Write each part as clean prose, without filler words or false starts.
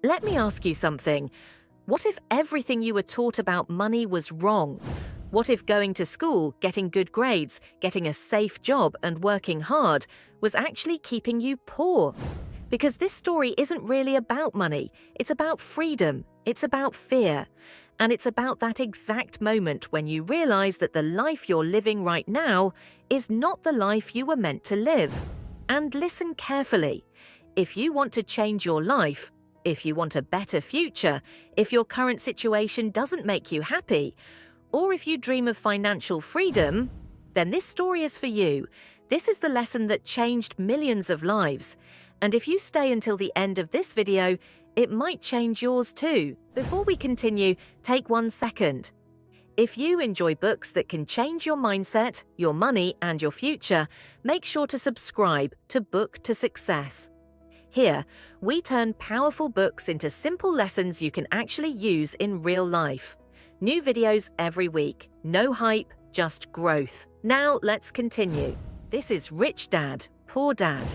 Let me ask you something. What if everything you were taught about money was wrong? What if going to school, getting good grades, getting a safe job, and working hard was actually keeping you poor? Because this story isn't really about money. It's about freedom. It's about fear. And it's about that exact moment when you realize that the life you're living right now is not the life you were meant to live. And listen carefully. If you want to change your life, if you want a better future, if your current situation doesn't make you happy, or if you dream of financial freedom, then this story is for you. This is the lesson that changed millions of lives. And if you stay until the end of this video, it might change yours too. Before we continue, take 1 second. If you enjoy books that can change your mindset, your money, and your future, make sure to subscribe to Book to Success. Here, we turn powerful books into simple lessons you can actually use in real life. New videos every week. No hype, just growth. Now let's continue. This is Rich Dad, Poor Dad.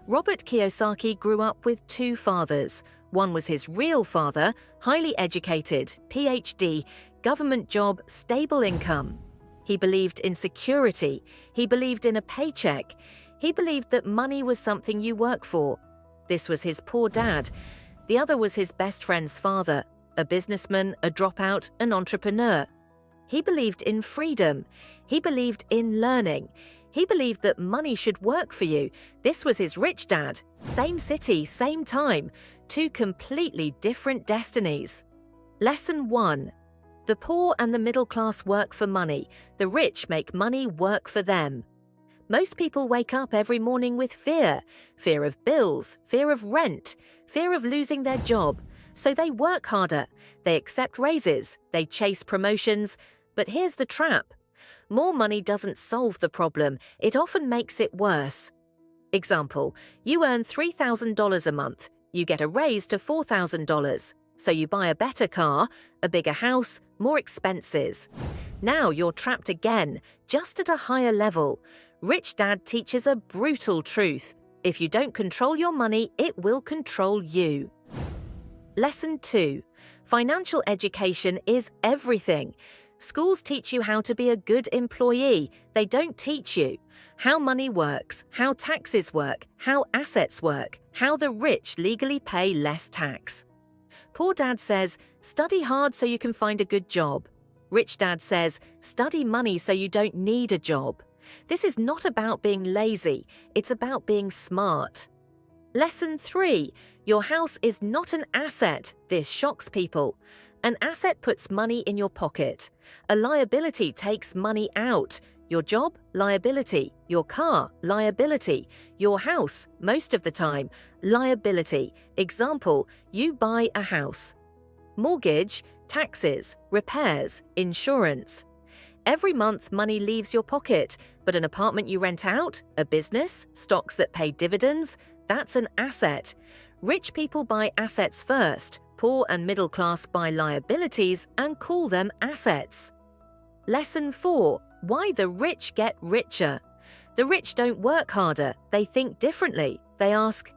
Robert Kiyosaki grew up with 2 fathers. One was his real father, highly educated, PhD, government job, stable income. He believed in security. He believed in a paycheck. He believed that money was something you work for. This was his poor dad. The other was his best friend's father, a businessman, a dropout, an entrepreneur. He believed in freedom. He believed in learning. He believed that money should work for you. This was his rich dad. Same city, same time. 2 completely different destinies. Lesson 1. The poor and the middle class work for money. The rich make money work for them. Most people wake up every morning with fear. Fear of bills, fear of rent, fear of losing their job. So they work harder. They accept raises. They chase promotions. But here's the trap. More money doesn't solve the problem. It often makes it worse. Example, you earn $3,000 a month. You get a raise to $4,000. So you buy a better car, a bigger house, more expenses. Now you're trapped again, just at a higher level. Rich Dad teaches a brutal truth. If you don't control your money, it will control you. Lesson 2. Financial education is everything. Schools teach you how to be a good employee. They don't teach you how money works, how taxes work, how assets work, how the rich legally pay less tax. Poor Dad says, study hard so you can find a good job. Rich Dad says, study money so you don't need a job. This is not about being lazy, it's about being smart. Lesson 3. Your house is not an asset. This shocks people. An asset puts money in your pocket. A liability takes money out. Your job, liability. Your car, liability. Your house, most of the time, liability. Example, you buy a house. Mortgage, taxes, repairs, insurance. Every month, money leaves your pocket, but an apartment you rent out, a business, stocks that pay dividends, that's an asset. Rich people buy assets first. Poor and middle class buy liabilities and call them assets. Lesson 4. Why the rich get richer. The rich don't work harder, they think differently. They ask,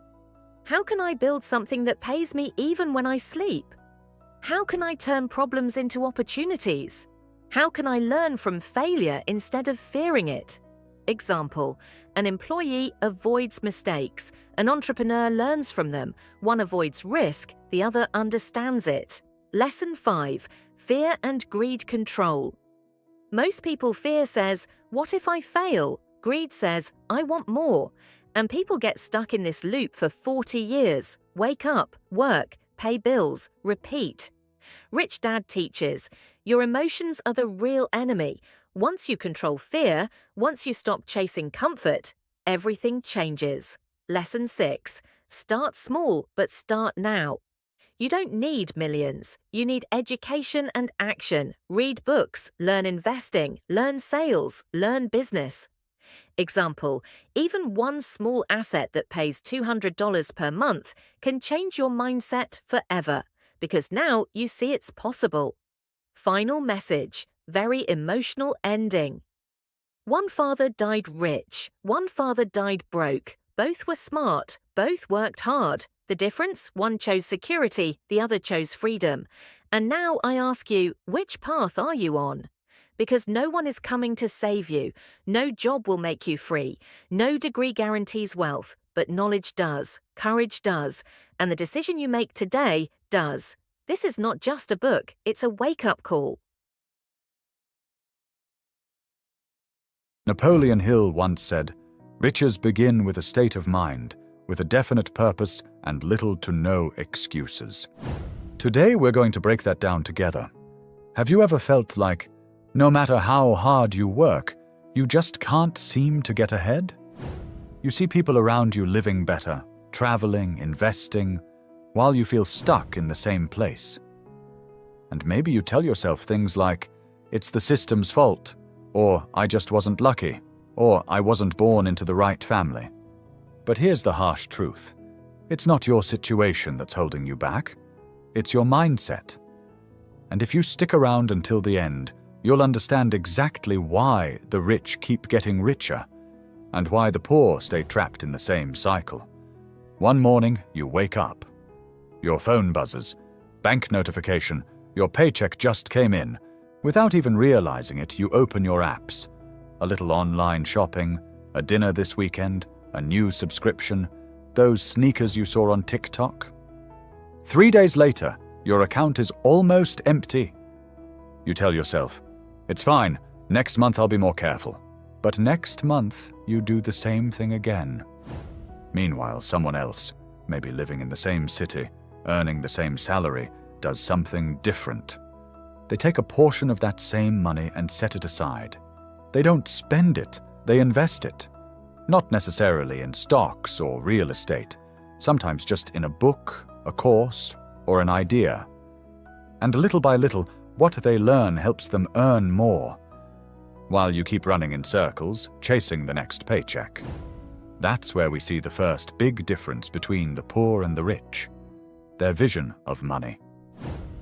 how can I build something that pays me even when I sleep? How can I turn problems into opportunities? How can I learn from failure instead of fearing it? Example, an employee avoids mistakes. An entrepreneur learns from them. One avoids risk, the other understands it. Lesson 5. Fear and greed control. Most people fear says, what if I fail? Greed says, I want more. And people get stuck in this loop for 40 years. Wake up, work, pay bills, repeat. Rich Dad teaches, your emotions are the real enemy. Once you control fear, once you stop chasing comfort, everything changes. Lesson 6. Start small, but start now. You don't need millions. You need education and action. Read books, learn investing, learn sales, learn business. Example, even one small asset that pays $200 per month can change your mindset forever, because now you see it's possible. Final message, very emotional ending. One father died rich, one father died broke. Both were smart, both worked hard. The difference? One chose security, the other chose freedom. And now I ask you, which path are you on? Because no one is coming to save you. No job will make you free. No degree guarantees wealth, but knowledge does, courage does, and the decision you make today does. This is not just a book, it's a wake-up call. Napoleon Hill once said, "Riches begin with a state of mind, with a definite purpose and little to no excuses." Today we're going to break that down together. Have you ever felt like, no matter how hard you work, you just can't seem to get ahead? You see people around you living better, traveling, investing, while you feel stuck in the same place. And maybe you tell yourself things like, "It's the system's fault," or "I just wasn't lucky," or "I wasn't born into the right family." But here's the harsh truth. It's not your situation that's holding you back. It's your mindset. And if you stick around until the end, you'll understand exactly why the rich keep getting richer, and why the poor stay trapped in the same cycle. One morning, you wake up. Your phone buzzes. Bank notification. Your paycheck just came in. Without even realizing it, you open your apps. A little online shopping, a dinner this weekend, a new subscription, those sneakers you saw on TikTok. 3 days later, your account is almost empty. You tell yourself, "It's fine, next month I'll be more careful." But next month, you do the same thing again. Meanwhile, someone else, maybe living in the same city, earning the same salary, does something different. They take a portion of that same money and set it aside. They don't spend it, they invest it. Not necessarily in stocks or real estate, sometimes just in a book, a course, or an idea. And little by little, what they learn helps them earn more, while you keep running in circles, chasing the next paycheck. That's where we see the first big difference between the poor and the rich. Their vision of money.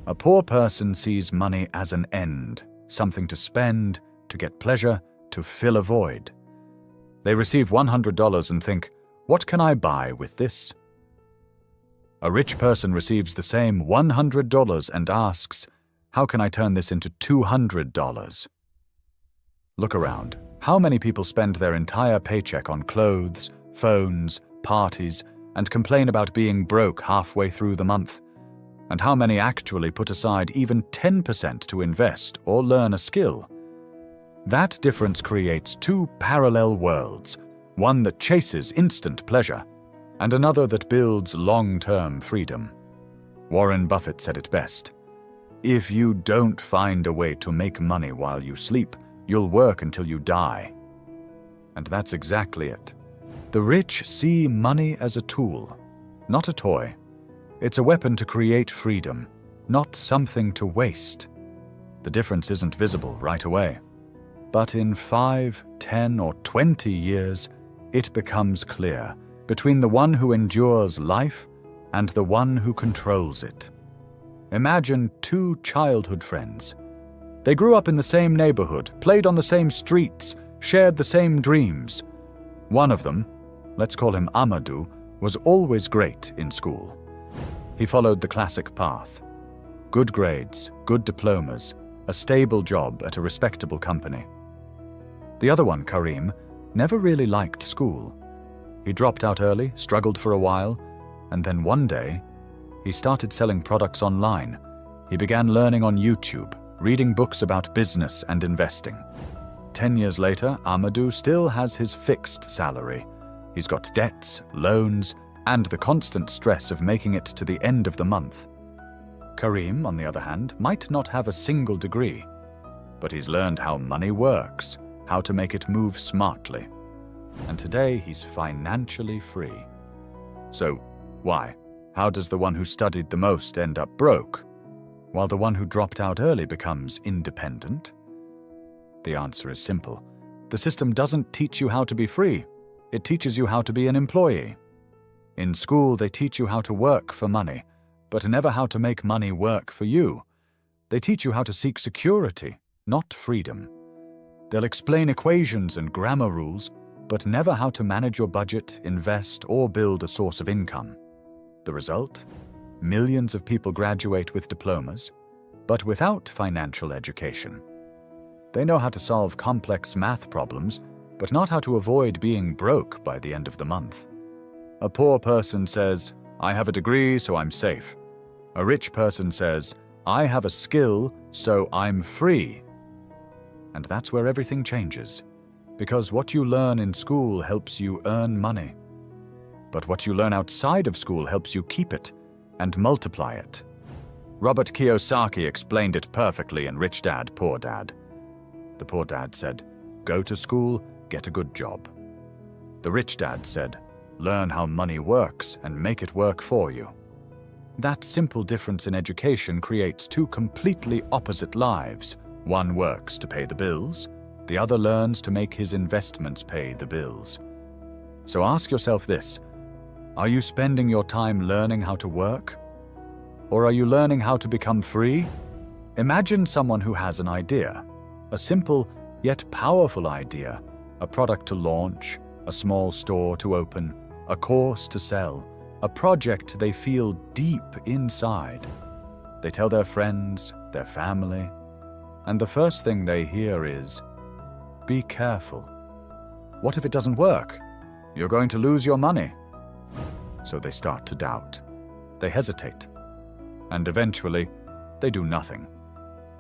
A poor person sees money as an end, something to spend, to get pleasure, to fill a void. They receive $100 and think, "What can I buy with this?" A rich person receives the same $100 and asks, "How can I turn this into $200? Look around. How many people spend their entire paycheck on clothes, phones, parties, and complain about being broke halfway through the month? And how many actually put aside even 10% to invest or learn a skill? That difference creates two parallel worlds, one that chases instant pleasure, and another that builds long-term freedom. Warren Buffett said it best, "If you don't find a way to make money while you sleep, you'll work until you die." And that's exactly it. The rich see money as a tool, not a toy. It's a weapon to create freedom, not something to waste. The difference isn't visible right away. But in 5, 10, or 20 years, it becomes clear between the one who endures life and the one who controls it. Imagine two childhood friends. They grew up in the same neighborhood, played on the same streets, shared the same dreams. One of them, let's call him Amadou, was always great in school. He followed the classic path. Good grades, good diplomas, a stable job at a respectable company. The other one, Karim, never really liked school. He dropped out early, struggled for a while, and then one day, he started selling products online. He began learning on YouTube, reading books about business and investing. 10 years later, Amadou still has his fixed salary. He's got debts, loans, and the constant stress of making it to the end of the month. Karim, on the other hand, might not have a single degree, but he's learned how money works, how to make it move smartly. And today he's financially free. So, why? How does the one who studied the most end up broke, while the one who dropped out early becomes independent? The answer is simple. The system doesn't teach you how to be free. It teaches you how to be an employee. In school, they teach you how to work for money, but never how to make money work for you. They teach you how to seek security, not freedom. They'll explain equations and grammar rules, but never how to manage your budget, invest, or build a source of income. The result? Millions of people graduate with diplomas, but without financial education. They know how to solve complex math problems, but not how to avoid being broke by the end of the month. A poor person says, "I have a degree, so I'm safe." A rich person says, "I have a skill, so I'm free." And that's where everything changes, because what you learn in school helps you earn money. But what you learn outside of school helps you keep it and multiply it. Robert Kiyosaki explained it perfectly in Rich Dad, Poor Dad. The poor dad said, "Go to school, get a good job." The rich dad said, "Learn how money works and make it work for you." That simple difference in education creates two completely opposite lives. One works to pay the bills, the other learns to make his investments pay the bills. So ask yourself this: are you spending your time learning how to work? Or are you learning how to become free? Imagine someone who has an idea, a simple yet powerful idea, a product to launch, a small store to open, a course to sell, a project they feel deep inside. They tell their friends, their family, and the first thing they hear is, "Be careful. What if it doesn't work? You're going to lose your money." So they start to doubt. They hesitate. And eventually, they do nothing.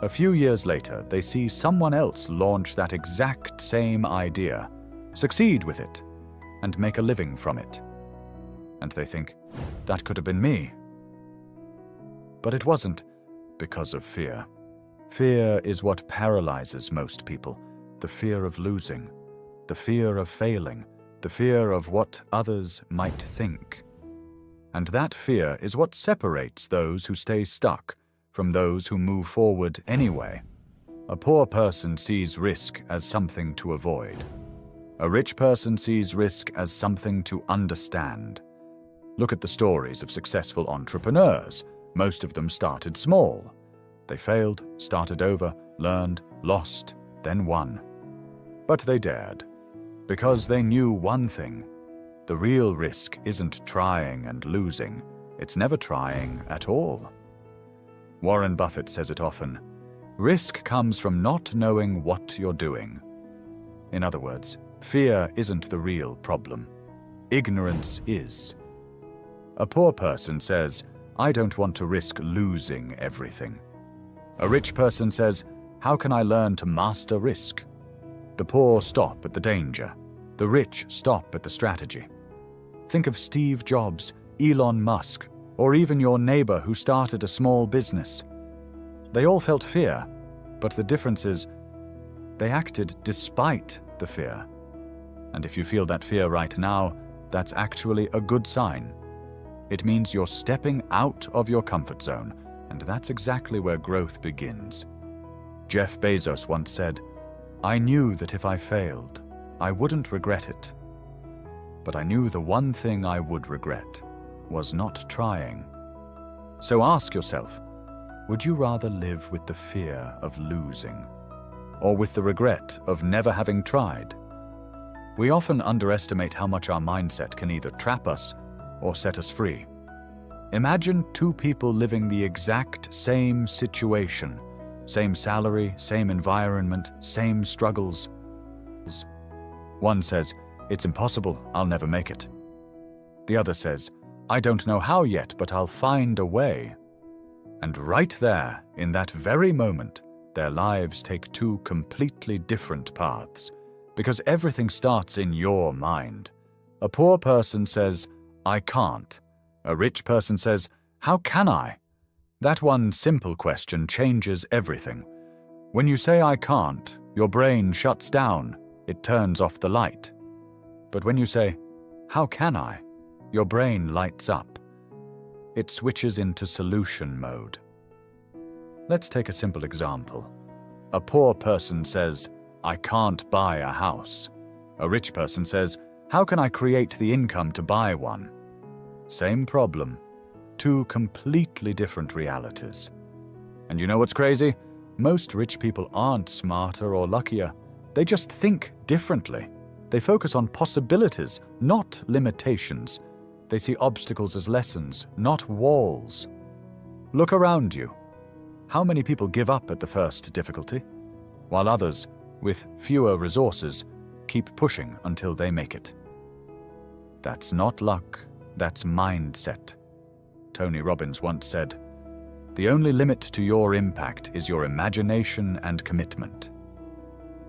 A few years later, they see someone else launch that exact same idea, succeed with it, and make a living from it. And they think, that could have been me. But it wasn't, because of fear. Fear is what paralyzes most people. The fear of losing, the fear of failing, the fear of what others might think. And that fear is what separates those who stay stuck from those who move forward anyway. A poor person sees risk as something to avoid. A rich person sees risk as something to understand. Look at the stories of successful entrepreneurs. Most of them started small. They failed, started over, learned, lost, then won. But they dared, because they knew one thing. The real risk isn't trying and losing. It's never trying at all. Warren Buffett says it often. Risk comes from not knowing what you're doing. In other words, fear isn't the real problem. Ignorance is. A poor person says, "I don't want to risk losing everything." A rich person says, "How can I learn to master risk?" The poor stop at the danger. The rich stop at the strategy. Think of Steve Jobs, Elon Musk, or even your neighbor who started a small business. They all felt fear, but the difference is they acted despite the fear. And if you feel that fear right now, that's actually a good sign. It means you're stepping out of your comfort zone, and that's exactly where growth begins. Jeff Bezos once said, "I knew that if I failed, I wouldn't regret it. But I knew the one thing I would regret was not trying." So ask yourself, would you rather live with the fear of losing, or with the regret of never having tried? We often underestimate how much our mindset can either trap us or set us free. Imagine two people living the exact same situation, same salary, same environment, same struggles. One says, "It's impossible, I'll never make it." The other says, "I don't know how yet, but I'll find a way." And right there, in that very moment, their lives take two completely different paths, because everything starts in your mind. A poor person says, "I can't." A rich person says, "How can I?" That one simple question changes everything. When you say "I can't," your brain shuts down, it turns off the light. But when you say, "How can I?" your brain lights up. It switches into solution mode. Let's take a simple example. A poor person says, "I can't buy a house." A rich person says, "How can I create the income to buy one?" Same problem, two completely different realities. And you know what's crazy? Most rich people aren't smarter or luckier. They just think differently. They focus on possibilities, not limitations. They see obstacles as lessons, not walls. Look around you. How many people give up at the first difficulty, while others, with fewer resources, keep pushing until they make it? That's not luck, that's mindset. Tony Robbins once said, "The only limit to your impact is your imagination and commitment."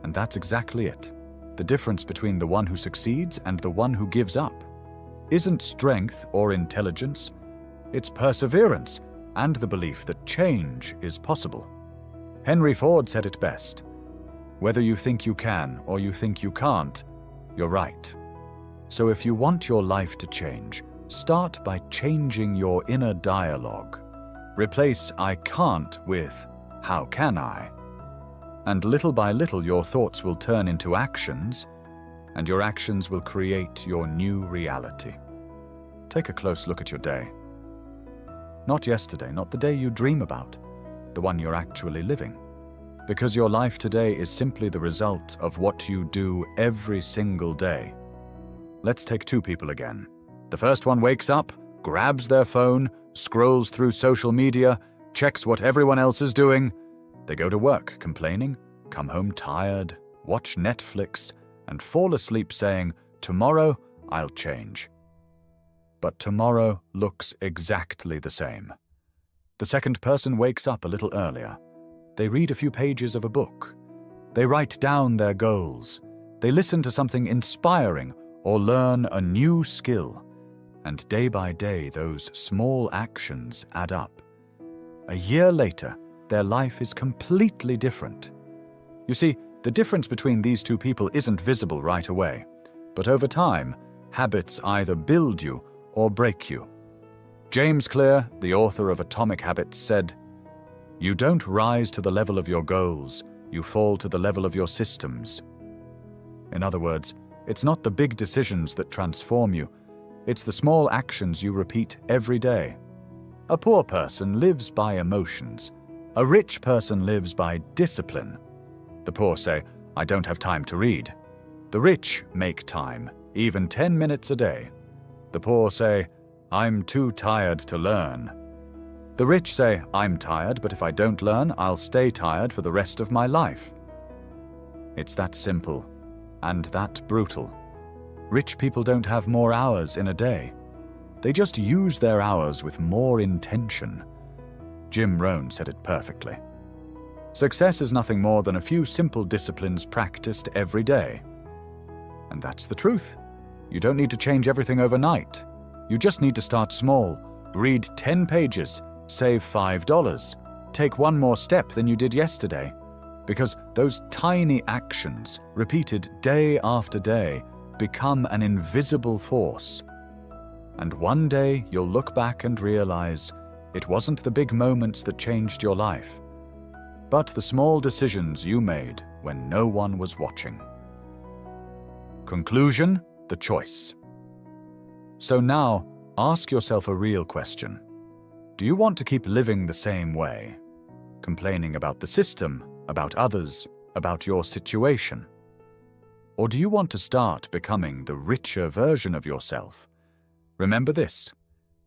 And that's exactly it. The difference between the one who succeeds and the one who gives up isn't strength or intelligence, it's perseverance and the belief that change is possible. Henry Ford said it best, "Whether you think you can or you think you can't, you're right." So if you want your life to change, start by changing your inner dialogue. Replace "I can't" with "How can I?" And little by little your thoughts will turn into actions, and your actions will create your new reality. Take a close look at your day. Not yesterday, not the day you dream about, the one you're actually living. Because your life today is simply the result of what you do every single day. Let's take two people again. The first one wakes up, grabs their phone, scrolls through social media, checks what everyone else is doing. They go to work complaining, come home tired, watch Netflix, and fall asleep saying, "Tomorrow, I'll change." But tomorrow looks exactly the same. The second person wakes up a little earlier. They read a few pages of a book. They write down their goals. They listen to something inspiring or learn a new skill. And day by day, those small actions add up. A year later, their life is completely different. You see, the difference between these two people isn't visible right away, but over time, habits either build you or break you. James Clear, the author of Atomic Habits, said, "You don't rise to the level of your goals, you fall to the level of your systems." In other words, it's not the big decisions that transform you, it's the small actions you repeat every day. A poor person lives by emotions. A rich person lives by discipline. The poor say, "I don't have time to read." The rich make time, even 10 minutes a day. The poor say, "I'm too tired to learn." The rich say, "I'm tired, but if I don't learn, I'll stay tired for the rest of my life." It's that simple, and that brutal. Rich people don't have more hours in a day. They just use their hours with more intention. Jim Rohn said it perfectly. Success is nothing more than a few simple disciplines practiced every day. And that's the truth. You don't need to change everything overnight. You just need to start small, read 10 pages, save $5, take one more step than you did yesterday. Because those tiny actions, repeated day after day, become an invisible force. And one day you'll look back and realize it wasn't the big moments that changed your life, but the small decisions you made when no one was watching. Conclusion: the choice. So now, ask yourself a real question. Do you want to keep living the same way? Complaining about the system, about others, about your situation? Or do you want to start becoming the richer version of yourself? Remember this: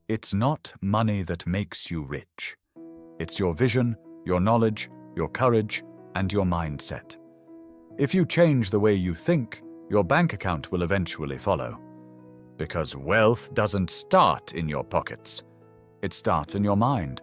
it's not money that makes you rich. It's your vision, your knowledge, your courage, and your mindset. If you change the way you think, your bank account will eventually follow. Because wealth doesn't start in your pockets. It starts in your mind,